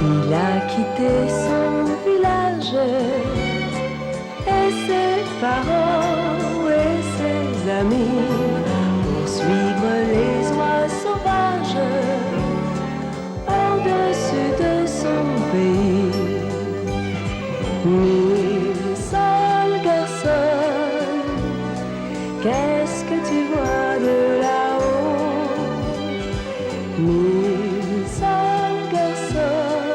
Il a quitté son village et ses parents et ses amis pour suivre les oies sauvages au-dessus de son pays. Mille seuls garçons, qu'est-ce que tu vois de là-haut? Mille seuls garçons,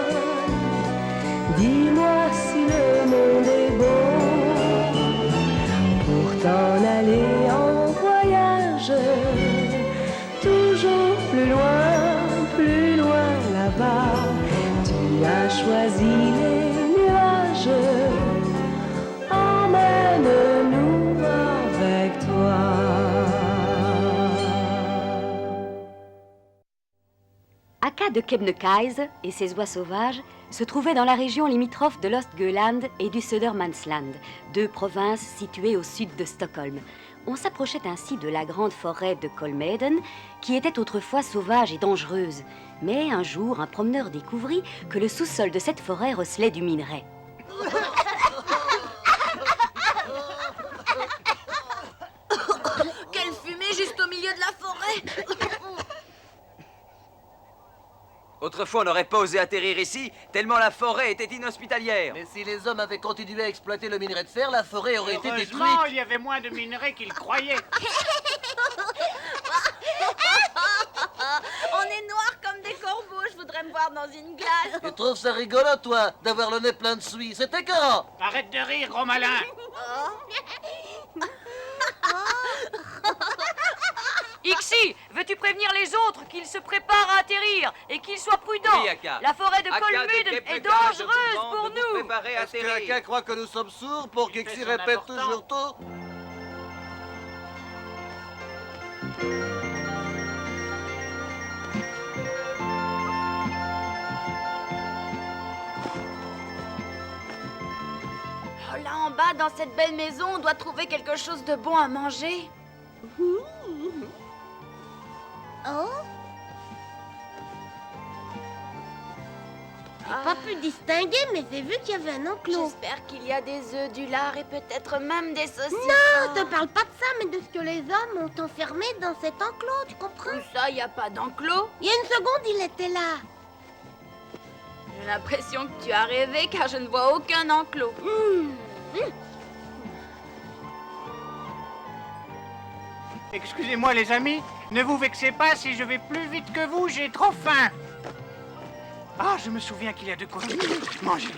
dis-moi si le monde est beau pour t'en aller en voyage, toujours plus loin là-bas. Tu as choisi les nuages, emmène-nous avec toi. Akka de Kebnekaise et ses oies sauvages se trouvaient dans la région limitrophe de l'Östgöland et du Södermanland, deux provinces situées au sud de Stockholm. On s'approchait ainsi de la grande forêt de Kolmården, qui était autrefois sauvage et dangereuse. Mais un jour, un promeneur découvrit que le sous-sol de cette forêt recelait du minerai. Quelle fumée juste au milieu de la forêt! Autrefois, on n'aurait pas osé atterrir ici, tellement la forêt était inhospitalière. Mais si les hommes avaient continué à exploiter le minerai de fer, la forêt aurait été détruite. Heureusement, il y avait moins de minerais qu'ils croyaient. On est noirs comme des corbeaux, je voudrais me voir dans une glace. Tu trouves ça rigolo, toi, d'avoir le nez plein de suie? C'est écœurant. Arrête de rire, gros malin. Ixi, veux-tu prévenir les autres qu'ils se préparent à atterrir et qu'ils soient prudents? Oui, Akka. La forêt de Akka Kolmården de est Kebnekaise dangereuse vous pour demande de vous nous. préparer à Est-ce que atterrir. quelqu'un croit que nous sommes sourds pour qu'Ixi son répète important. toujours tout? Oh, là en bas, dans cette belle maison, on doit trouver quelque chose de bon à manger. Pas pu distinguer, mais j'ai vu qu'il y avait un enclos. J'espère qu'il y a des œufs, du lard et peut-être même des saucisses. Non, te parle pas de ça, mais de ce que les hommes ont enfermé dans cet enclos, tu comprends? Où ça, il n'y a pas d'enclos? Il y a une seconde, il était là. J'ai l'impression que tu as rêvé car je ne vois aucun enclos. Excusez-moi, les amis, ne vous vexez pas si je vais plus vite que vous, j'ai trop faim. Ah, je me souviens qu'il y a de quoi manger.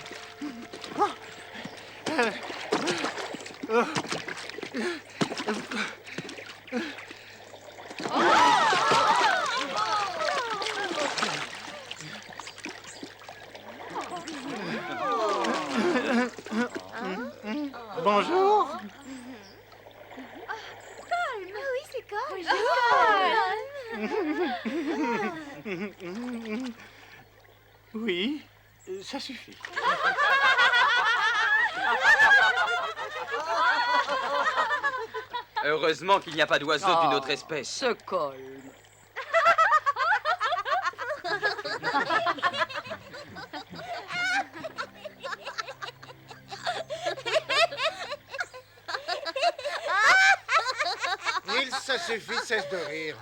Bonjour. Oui, ça suffit. Heureusement qu'il n'y a pas d'oiseaux d'une autre espèce. Se colme. Nils, ça suffit, cesse de rire.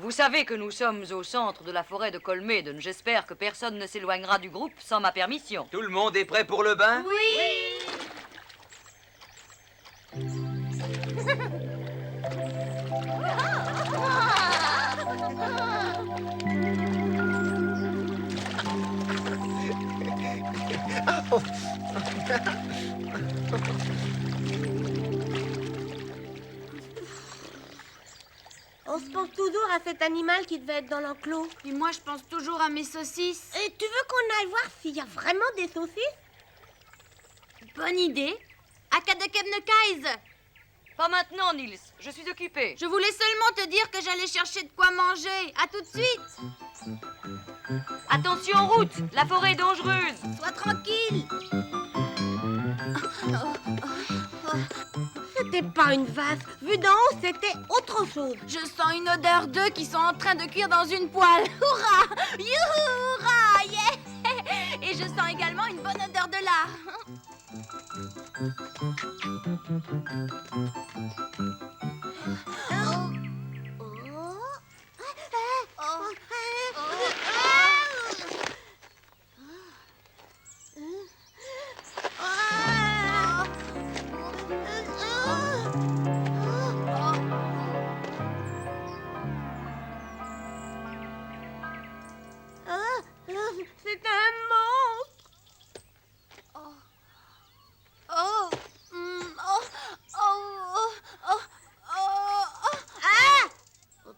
Vous savez que nous sommes au centre de la forêt de Kolmården. J'espère que personne ne s'éloignera du groupe sans ma permission. Tout le monde est prêt pour le bain? On se pense toujours à cet animal qui devait être dans l'enclos. Puis moi, je pense toujours à mes saucisses. Et tu veux qu'on aille voir s'il y a vraiment des saucisses? Bonne idée. Akka de Kebnekaise. Pas maintenant, Nils. Je suis occupée. Je voulais seulement te dire que j'allais chercher de quoi manger. À tout de suite. Attention en route, la forêt est dangereuse. Sois tranquille. C'est c'était pas une vase. Vu d'en haut, c'était autre chose. Je sens une odeur d'œufs qui sont en train de cuire dans une poêle. Hurrah! Youhou! Hurrah! Yeah! Et je sens également une bonne odeur de lard. C'est un monstre. Ah!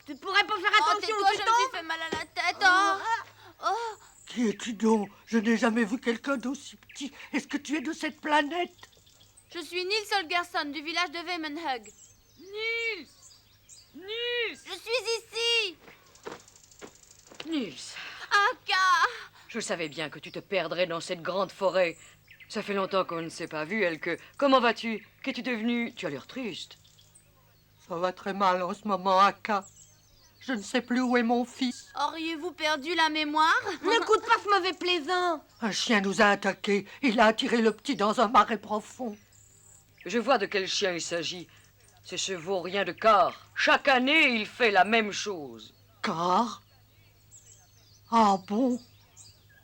Tu pourrais pas faire attention tais-toi, où tu je me tombes? suis fait mal à la tête. Qui es-tu donc? Je n'ai jamais vu quelqu'un d'aussi petit. Est-ce que tu es de cette planète? Je suis Nils Holgersson du village de Wemenhug. Nils! Nils! Je suis ici. Nils! Aka! Je savais bien que tu te perdrais dans cette grande forêt. Ça fait longtemps qu'on ne s'est pas vu, Elke. Comment vas-tu? Qu'es-tu devenu? Tu as l'air triste. Ça va très mal en ce moment, Aka. Je ne sais plus où est mon fils. Auriez-vous perdu la mémoire? N'écoute pas ce mauvais plaisant. Un chien nous a attaqués. Il a attiré le petit dans un marais profond. Je vois de quel chien il s'agit. C'est ce vaurien de Car. Chaque année, il fait la même chose. Car? Ah bon?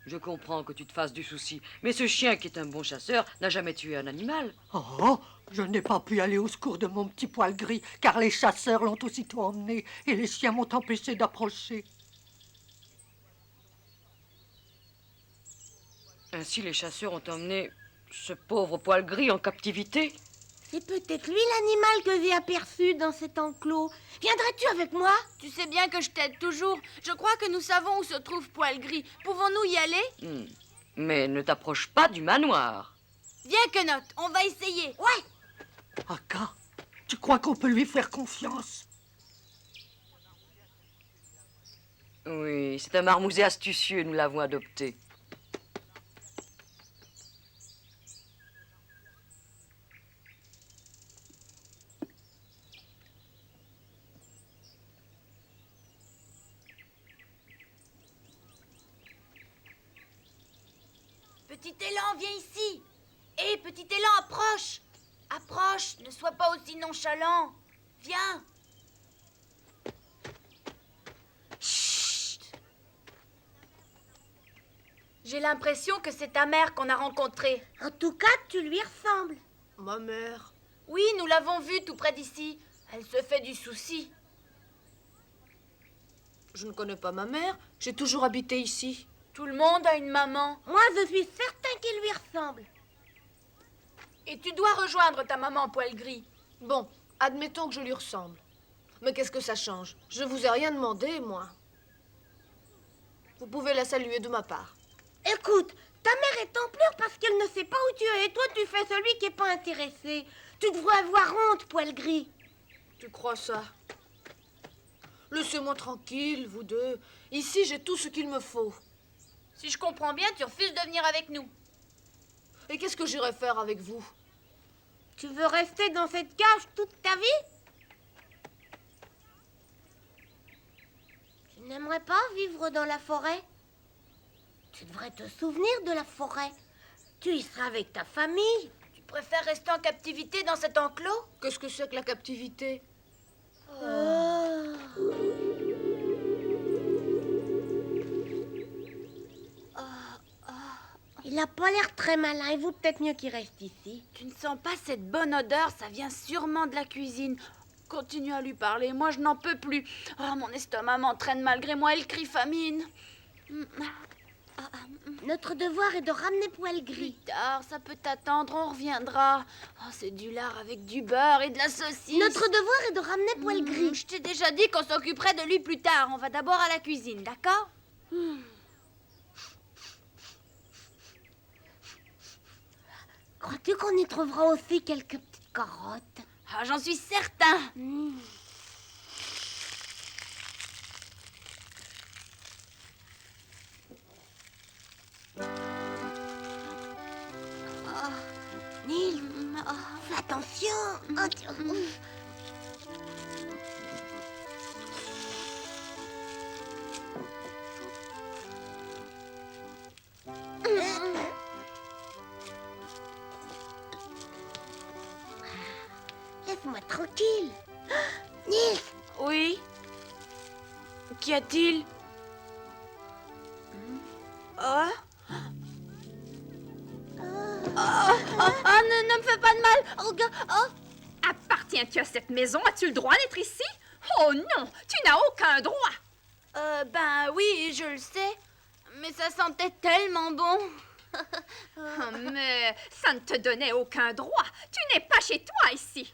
Je comprends que tu te fasses du souci, mais ce chien qui est un bon chasseur n'a jamais tué un animal. Oh, je n'ai pas pu aller au secours de mon petit poil gris, car les chasseurs l'ont aussitôt emmené et les chiens m'ont empêché d'approcher. Ainsi, les chasseurs ont emmené ce pauvre poil gris en captivité. C'est peut-être lui l'animal que j'ai aperçu dans cet enclos. Viendrais-tu avec moi? Tu sais bien que je t'aide toujours. Je crois que nous savons où se trouve Poil Gris. Pouvons-nous y aller? Mais ne t'approche pas du manoir. Viens, Quenotte, on va essayer. Ouais. Aka, tu crois qu'on peut lui faire confiance? Oui, c'est un marmouset astucieux, nous l'avons adopté. Petit élan, viens ici. Hé, petit élan, approche. Approche, ne sois pas aussi nonchalant. Viens. Chut. J'ai l'impression que c'est ta mère qu'on a rencontrée. En tout cas, tu lui ressembles. Ma mère? Oui, nous l'avons vue tout près d'ici. Elle se fait du souci. Je ne connais pas ma mère. J'ai toujours habité ici. Tout le monde a une maman. Moi, je suis certain qu'il lui ressemble. Et tu dois rejoindre ta maman, Poil Gris. Bon, admettons que je lui ressemble. Mais qu'est-ce que ça change? Je vous ai rien demandé, moi. Vous pouvez la saluer de ma part. Écoute, ta mère est en pleurs parce qu'elle ne sait pas où tu es. Et toi, tu fais celui qui n'est pas intéressé. Tu devrais avoir honte, Poil Gris. Tu crois ça? Laissez-moi tranquille, vous deux. Ici, j'ai tout ce qu'il me faut. Si je comprends bien, tu refuses de venir avec nous. Et qu'est-ce que j'irai faire avec vous? Tu veux rester dans cette cage toute ta vie? Tu n'aimerais pas vivre dans la forêt? Tu devrais te souvenir de la forêt. Tu y seras avec ta famille. Tu préfères rester en captivité dans cet enclos? Qu'est-ce que c'est que la captivité? Il n'a pas l'air très malin. Il vaut peut-être mieux qu'il reste ici. Tu ne sens pas cette bonne odeur? Ça vient sûrement de la cuisine. Continue à lui parler. Moi, je n'en peux plus. Oh, mon estomac m'entraîne malgré moi. Il crie famine. Notre devoir est de ramener Poil Gris. Plus tard, ça peut attendre. On reviendra. Oh, c'est du lard avec du beurre et de la saucisse. Notre devoir est de ramener Poil Gris. Je t'ai déjà dit qu'on s'occuperait de lui plus tard. On va d'abord à la cuisine, d'accord? Crois-tu qu'on y trouvera aussi quelques petites carottes? Ah, j'en suis certain. Nils, attention. Oh, tiens. Laisse-moi tranquille. Nils, Oui? Qu'y a-t-il? Oh? Ne me fais pas de mal! Regarde! Oh! Appartiens-tu à cette maison? As-tu le droit d'être ici? Oh non, tu n'as aucun droit. Ben oui, je le sais. Mais ça sentait tellement bon. Mais ça ne te donnait aucun droit. Tu n'es pas chez toi ici.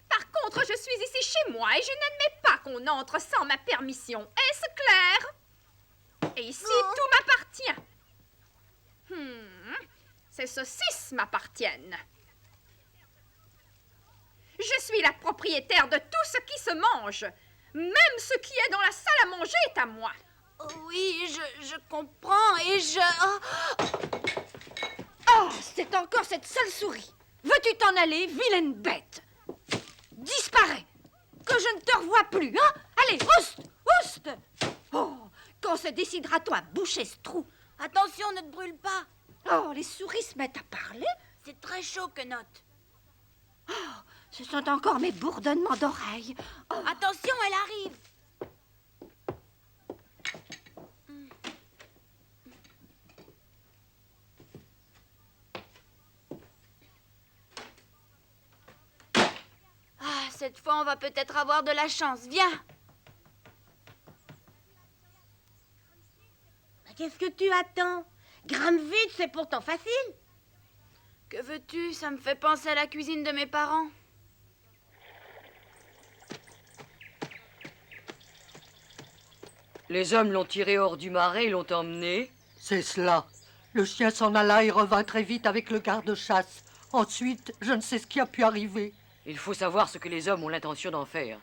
Par contre, je suis ici chez moi et je n'admets pas qu'on entre sans ma permission. Est-ce clair? Et ici, tout m'appartient. Ces saucisses m'appartiennent. Je suis la propriétaire de tout ce qui se mange. Même ce qui est dans la salle à manger est à moi. Oui, je comprends et je... Oh, c'est encore cette sale souris. Veux-tu t'en aller, vilaine bête? Disparais. Que je ne te revoie plus, hein? Allez, ouste, ouste. Oh, qu'on se décidera, toi, boucher ce trou. Attention, ne te brûle pas. Oh, les souris se mettent à parler. C'est très chaud, Quenotte. Oh, ce sont encore mes bourdonnements d'oreilles. Oh. Attention, elle arrive. Ah, cette fois, on va peut-être avoir de la chance. Viens. qu'est-ce que tu attends? Gramme vite, c'est pourtant facile. Que veux-tu? Ça me fait penser à la cuisine de mes parents. Les hommes l'ont tiré hors du marais et l'ont emmené. C'est cela. Le chien s'en alla et revint très vite avec le garde-chasse. Ensuite, je ne sais ce qui a pu arriver. Il faut savoir ce que les hommes ont l'intention d'en faire.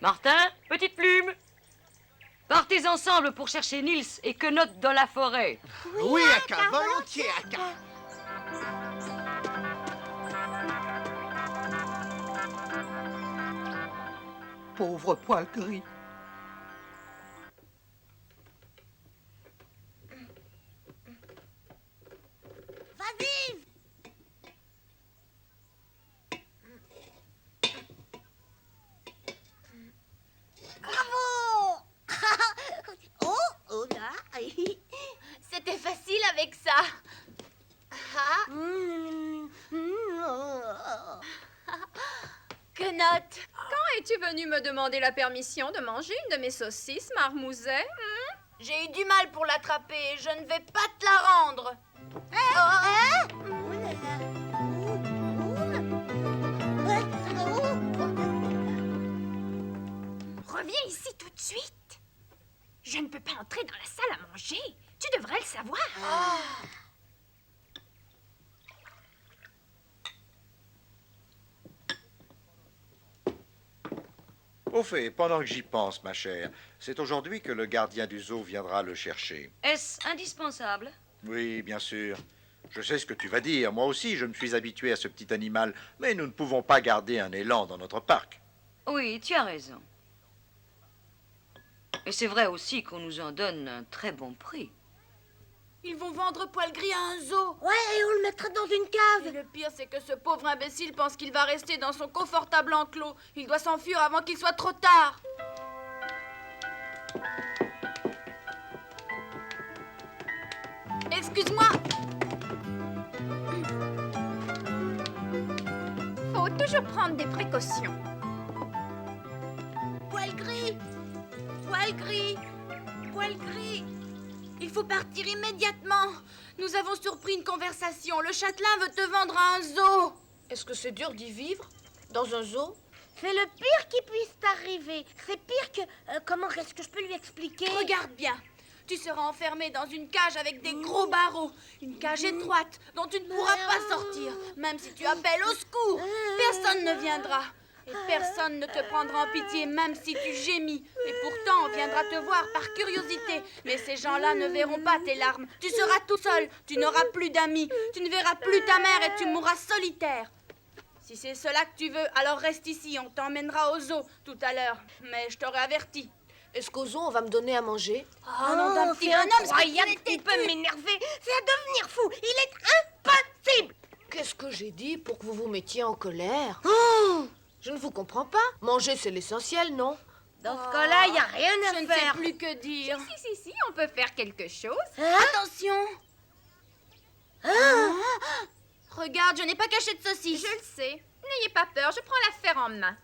Martin, petite plume, partez ensemble pour chercher Nils et Quenotte dans la forêt. Oui, Aka, volontiers, Aka. Pauvre poil gris. Vas-y. Bravo. Oh là. C'était facile avec ça. Quenotte. Quand es-tu venu me demander la permission de manger une de mes saucisses, Marmouset? J'ai eu du mal pour l'attraper. Je ne vais pas te la rendre. Reviens ici tout de suite. Je ne peux pas entrer dans la salle à manger. Tu devrais le savoir. Au fait, pendant que j'y pense, ma chère, c'est aujourd'hui que le gardien du zoo viendra le chercher. Est-ce indispensable? Oui, bien sûr. Je sais ce que tu vas dire. Moi aussi, je me suis habitué à ce petit animal, mais nous ne pouvons pas garder un élan dans notre parc. Oui, tu as raison. Et c'est vrai aussi qu'on nous en donne un très bon prix. Ils vont vendre Poil Gris à un zoo. Ouais, et on le mettra dans une cave. Et le pire, c'est que ce pauvre imbécile pense qu'il va rester dans son confortable enclos. Il doit s'enfuir avant qu'il soit trop tard. Excuse-moi. Faut toujours prendre des précautions. Poil Gris. Poil Gris. Poil Gris. Il faut partir immédiatement. Nous avons surpris une conversation. Le châtelain veut te vendre à un zoo. Est-ce que c'est dur d'y vivre? Dans un zoo? C'est le pire qui puisse t'arriver. C'est pire que... comment est-ce que je peux lui expliquer? Regarde bien. Tu seras enfermé dans une cage avec des gros barreaux. Une cage étroite dont tu ne pourras pas sortir. Même si tu appelles au secours, personne ne viendra. Et personne ne te prendra en pitié, même si tu gémis. Et pourtant, on viendra te voir par curiosité. Mais ces gens-là ne verront pas tes larmes. Tu seras tout seul, tu n'auras plus d'amis, tu ne verras plus ta mère et tu mourras solitaire. Si c'est cela que tu veux, alors reste ici, on t'emmènera au zoo tout à l'heure. Mais je t'aurais averti. Est-ce qu'au zoo, on va me donner à manger? Oh non, d'un petit c'est bonhomme, incroyable, il peut m'énerver. C'est à devenir fou. Il est impossible. Qu'est-ce que j'ai dit pour que vous vous mettiez en colère? Oh, Je ne vous comprends pas. Manger, c'est l'essentiel, non? dans ce cas-là, il n'y a rien Je à ne sais faire. plus que dire. Si, on peut faire quelque chose. Attention. Ah. Regarde, je n'ai pas caché de saucisse. Je le sais. N'ayez pas peur, je prends l'affaire en main.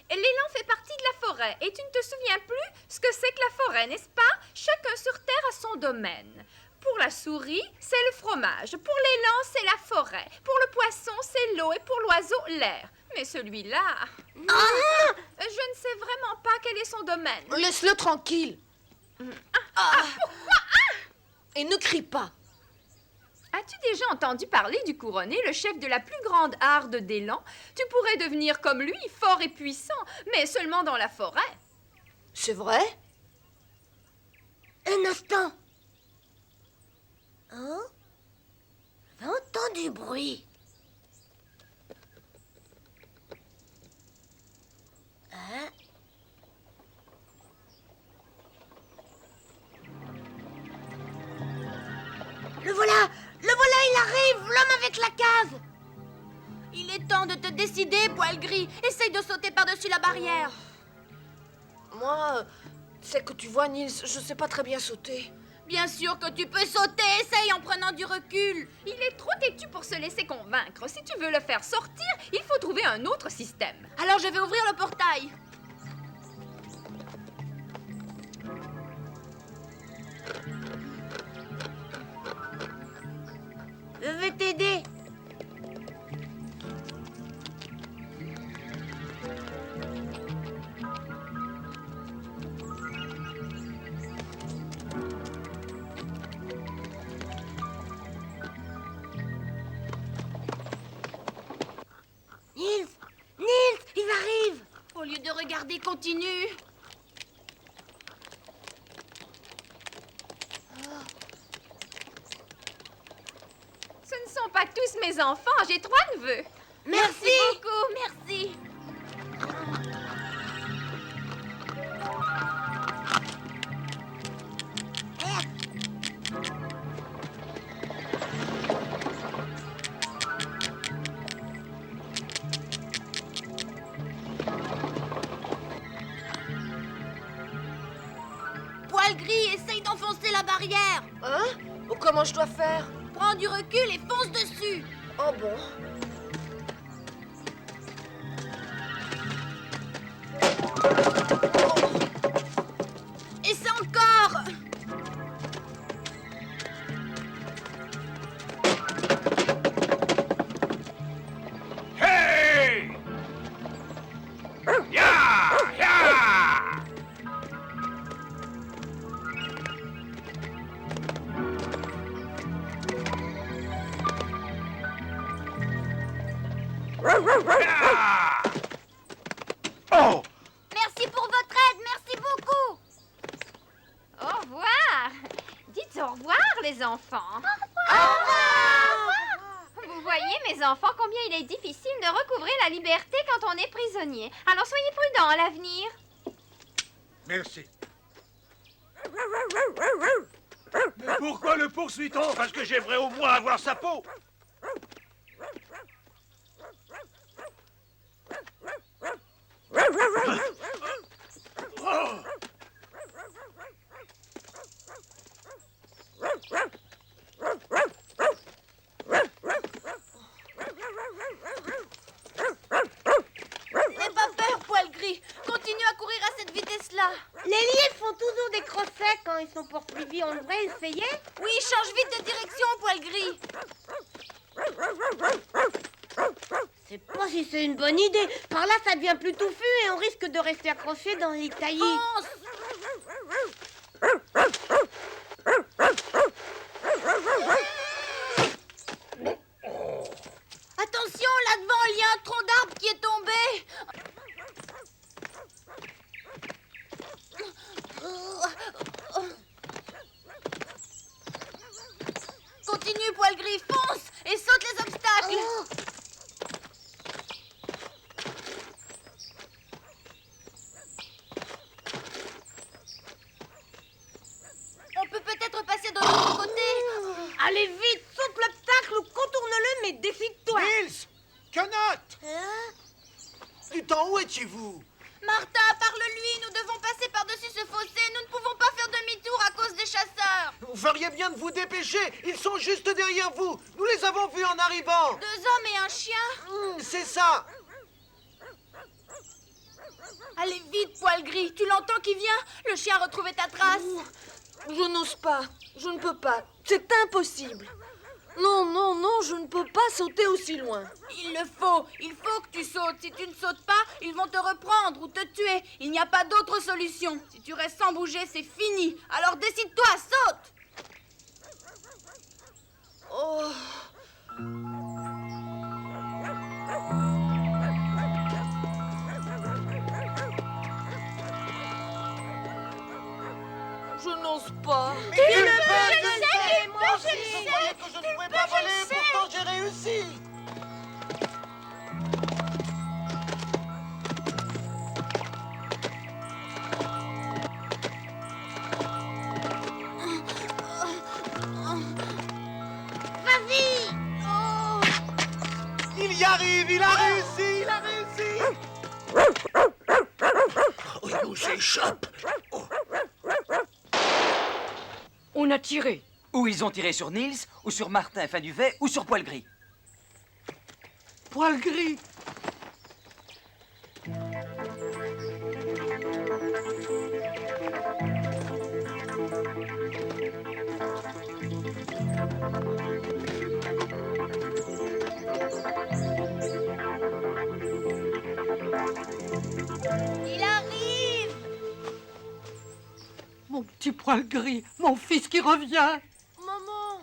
L'élan fait partie de la forêt et tu ne te souviens plus ce que c'est que la forêt, n'est-ce pas? Chacun sur Terre a son domaine. Pour la souris, c'est le fromage. Pour l'élan, c'est la forêt. Pour le poisson, c'est l'eau et pour l'oiseau, l'air. Mais celui-là... je ne sais vraiment pas quel est son domaine. Laisse-le tranquille. Pourquoi? Et ne crie pas. As-tu déjà entendu parler du couronné, le chef de la plus grande harde d'élan? Tu pourrais devenir comme lui, fort et puissant, mais seulement dans la forêt. C'est vrai? Un instant. Hein? J'entends du bruit. Hein? Le voilà! Le voilà, il arrive! L'homme avec la cave! Il est temps de te décider, poil gris. Essaye de sauter par-dessus la barrière. Moi, c'est que tu vois, Nils, je sais pas très bien sauter. Bien sûr que tu peux sauter. Essaye en prenant du recul. Il est trop têtu pour se laisser convaincre. Si tu veux le faire sortir, il faut trouver un autre système. Alors je vais ouvrir le portail. Je vais t'aider. Nils! Nils! Ils arrivent! Au lieu de regarder, continue. Ce ne sont pas tous mes enfants, j'ai 3 neveux. Merci beaucoup, merci. Poil gris, essaye d'enfoncer la barrière. Hein? Ou comment je dois faire? Prends du recul et fonce dessus. Oh bon? Et c'est encore. Hey! Ya! Ya! Ya! Oh! Merci pour votre aide, merci beaucoup. Au revoir. Dites au revoir, les enfants. Au revoir. Vous voyez, mes enfants, combien il est difficile de recouvrer la liberté quand on est prisonnier. Alors soyez prudents à l'avenir. Merci. Mais pourquoi le poursuit-on? Parce que j'aimerais au moins avoir sa peau. Oh! N'aie pas peur, poil gris. Continue à courir à cette vitesse-là. Les lièvres font toujours des crossets quand ils sont poursuivis. On devrait essayer? Oui, change vite de direction, poil gris. Je sais pas si c'est une bonne idée. Par là, ça devient plus touffu et on risque de rester accroché dans les taillis. Fonce. Attention, là devant, il y a un tronc d'arbre qui est tombé. Allez vite, saute l'obstacle ou contourne-le, mais décide-toi. Nils! Quenotte! Hein? Putain, où étiez-vous? Martin, parle-lui, nous devons passer par-dessus ce fossé. Nous ne pouvons pas faire demi-tour à cause des chasseurs. Vous feriez bien de vous dépêcher. Ils sont juste derrière vous. Nous les avons vus en arrivant. 2 hommes et un chien. C'est ça. Allez vite, poil gris. Tu l'entends qui vient? Le chien a retrouvé ta trace. Je n'ose pas. Je ne peux pas. C'est impossible. Non, non, non, je ne peux pas sauter aussi loin. Il le faut. Il faut que tu sautes. Si tu ne sautes pas, ils vont te reprendre ou te tuer. Il n'y a pas d'autre solution. Si tu restes sans bouger, c'est fini. Alors décide-toi, saute. Oh. Je n'ose pas. Tu le peux, je le sais, moi aussi. Je croyais que je ne pouvais pas voler, pourtant j'ai réussi. Vas-y. Oh. Il y arrive, il a réussi, il a réussi. Oh, il nous échappe. On a tiré. Ou ils ont tiré sur Nils, ou sur Martin fin duvet, ou sur Poil Gris. Poil gris. Il arrive. Mon petit poil gris, mon fils qui revient. Maman.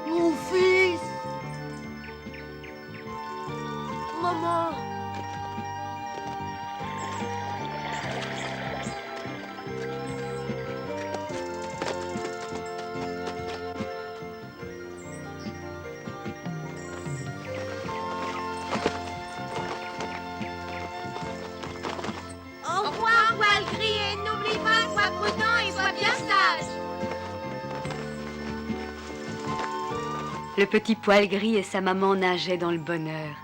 Mon fils. Maman. Au revoir, poil gris, et n'oublie pas, sois prudent et sois bien sage. Le petit poil gris et sa maman nageaient dans le bonheur.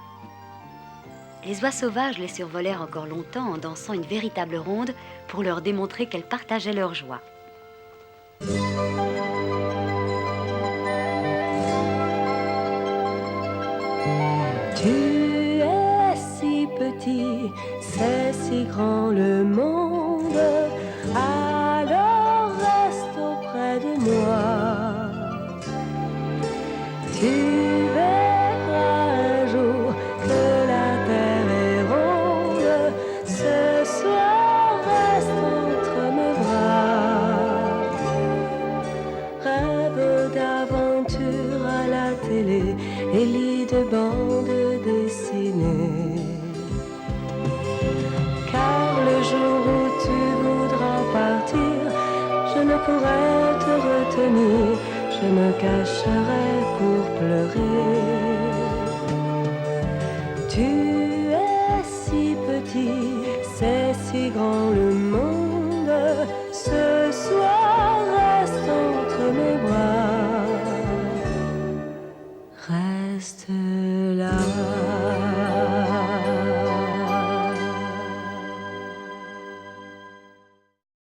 Les oies sauvages les survolèrent encore longtemps en dansant une véritable ronde pour leur démontrer qu'elles partageaient leur joie. Tu es si petit, c'est si grand le monde, alors reste auprès de moi. Tu verras un jour que la terre est ronde, ce soir reste entre mes bras. Rêve d'aventure à la télé et lis de bandes dessinées. Car le jour où tu voudras partir, je ne pourrai te retenir, je me cacherai pour pleurer. Tu